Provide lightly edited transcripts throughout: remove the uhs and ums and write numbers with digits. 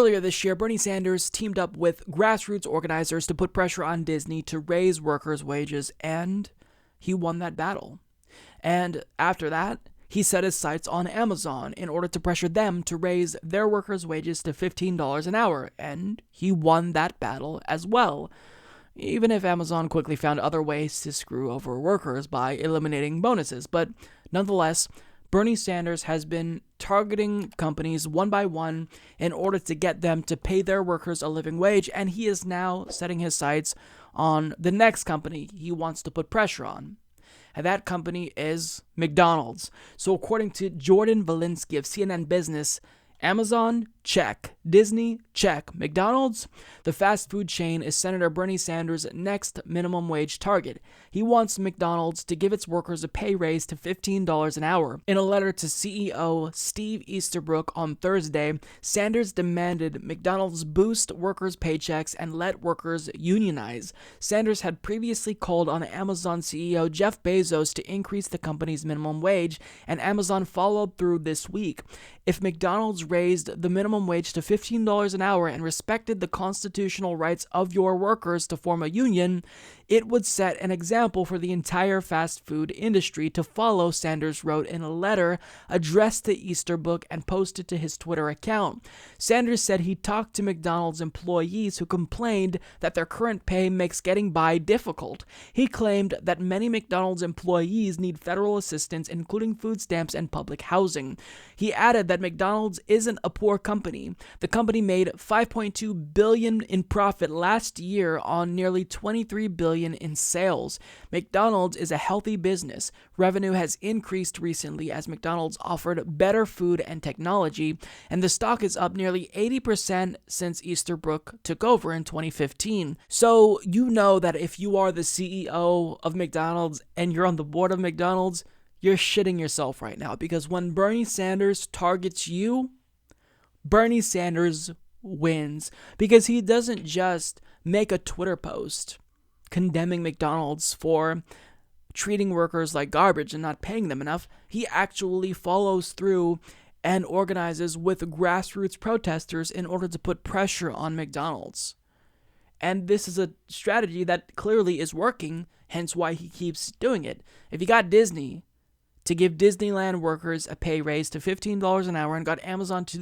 Earlier this year, Bernie Sanders teamed up with grassroots organizers to put pressure on Disney to raise workers' wages, and he won that battle. And after that, he set his sights on Amazon in order to pressure them to raise their workers' wages to $15 an hour, and he won that battle as well. Even if Amazon quickly found other ways to screw over workers by eliminating bonuses. But nonetheless, Bernie Sanders has been targeting companies one by one in order to get them to pay their workers a living wage, and he is now setting his sights on the next company he wants to put pressure on. And that company is McDonald's. So according to Jordan Valinsky of CNN Business, Amazon, check. Disney, check. McDonald's, the fast food chain, is Senator Bernie Sanders' next minimum wage target. He wants McDonald's to give its workers a pay raise to $15 an hour. In a letter to CEO Steve Easterbrook on Thursday, Sanders demanded McDonald's boost workers' paychecks and let workers unionize. Sanders had previously called on Amazon CEO Jeff Bezos to increase the company's minimum wage, and Amazon followed through this week. If McDonald's raised the minimum wage to $15 an hour and respected the constitutional rights of your workers to form a union, it would set an example for the entire fast food industry to follow, Sanders wrote in a letter addressed to Easterbrook and posted to his Twitter account. Sanders said he talked to McDonald's employees who complained that their current pay makes getting by difficult. He claimed that many McDonald's employees need federal assistance, including food stamps and public housing. He added that McDonald's isn't a poor company. The company made $5.2 billion in profit last year on nearly $23 billion in sales. McDonald's is a healthy business. Revenue has increased recently as McDonald's offered better food and technology, and the stock is up nearly 80% since Easterbrook took over in 2015. So you know that if you are the CEO of McDonald's and you're on the board of McDonald's, you're shitting yourself right now, because when Bernie Sanders targets you, Bernie Sanders wins, because he doesn't just make a Twitter post condemning McDonald's for treating workers like garbage and not paying them enough. He actually follows through and organizes with grassroots protesters in order to put pressure on McDonald's. And this is a strategy that clearly is working, hence why he keeps doing it. If you got Disney to give Disneyland workers a pay raise to $15 an hour and got Amazon to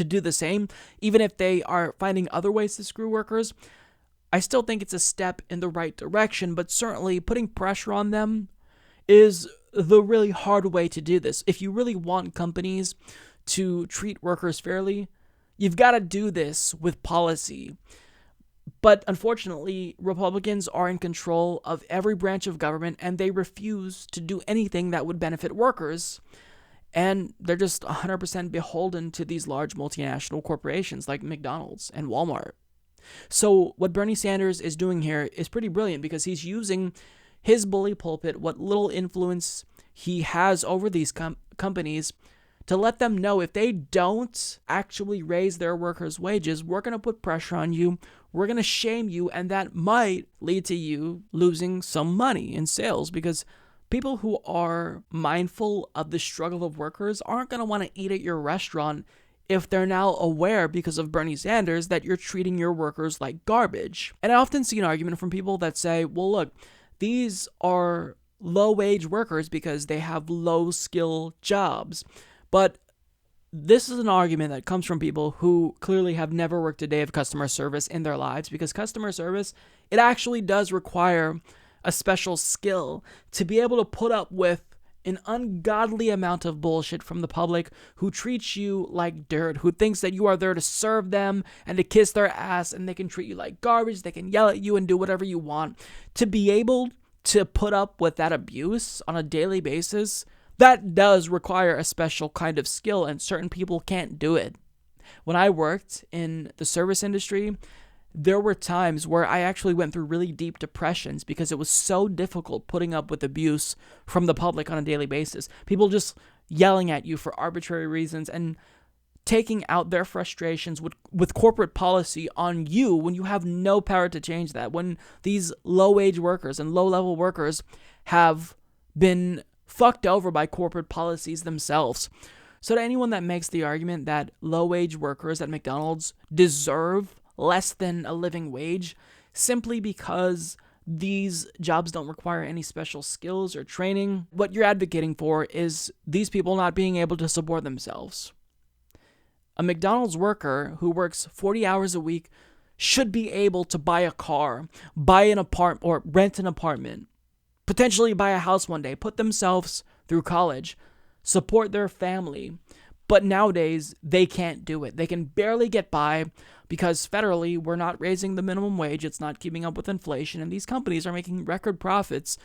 do the same, even if they are finding other ways to screw workers, I still think it's a step in the right direction, but certainly putting pressure on them is the really hard way to do this. If you really want companies to treat workers fairly, you've got to do this with policy. But unfortunately, Republicans are in control of every branch of government, and they refuse to do anything that would benefit workers. And they're just 100% beholden to these large multinational corporations like McDonald's and Walmart. So what Bernie Sanders is doing here is pretty brilliant, because he's using his bully pulpit, what little influence he has over these companies, to let them know if they don't actually raise their workers' wages, we're going to put pressure on you, we're going to shame you, and that might lead to you losing some money in sales, because people who are mindful of the struggle of workers aren't going to want to eat at your restaurant if they're now aware, because of Bernie Sanders, that you're treating your workers like garbage. And I often see an argument from people that say, well, look, these are low-wage workers because they have low-skill jobs. But this is an argument that comes from people who clearly have never worked a day of customer service in their lives, because customer service, it actually does require a special skill to be able to put up with an ungodly amount of bullshit from the public who treats you like dirt, who thinks that you are there to serve them and to kiss their ass, and they can treat you like garbage, they can yell at you and do whatever you want. To be able to put up with that abuse on a daily basis, that does require a special kind of skill, and certain people can't do it. When I worked in the service industry, there were times where I actually went through really deep depressions because it was so difficult putting up with abuse from the public on a daily basis. People just yelling at you for arbitrary reasons and taking out their frustrations with corporate policy on you when you have no power to change that. When these low-wage workers and low-level workers have been fucked over by corporate policies themselves. So to anyone that makes the argument that low-wage workers at McDonald's deserve less than a living wage simply because these jobs don't require any special skills or training, what you're advocating for is these people not being able to support themselves. A McDonald's worker who works 40 hours a week should be able to buy a car, buy an apartment, or rent an apartment, potentially buy a house one day, put themselves through college, support their family. But nowadays, they can't do it. They can barely get by because federally, we're not raising the minimum wage. It's not keeping up with inflation. And these companies are making record profits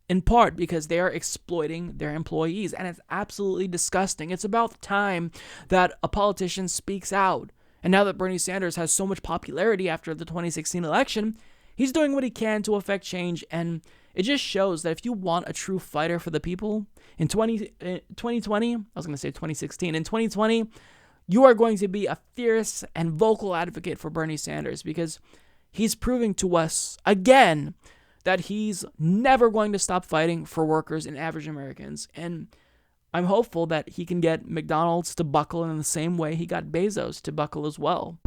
in part because they are exploiting their employees. And it's absolutely disgusting. It's about time that a politician speaks out. And now that Bernie Sanders has so much popularity after the 2016 election, he's doing what he can to affect change. And it just shows that if you want a true fighter for the people, in 2020, I was going to say 2016, in 2020, you are going to be a fierce and vocal advocate for Bernie Sanders because he's proving to us again that he's never going to stop fighting for workers and average Americans. And I'm hopeful that he can get McDonald's to buckle in the same way he got Bezos to buckle as well.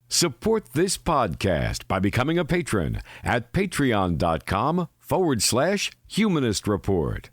Support this podcast by becoming a patron at patreon.com/Humanist Report.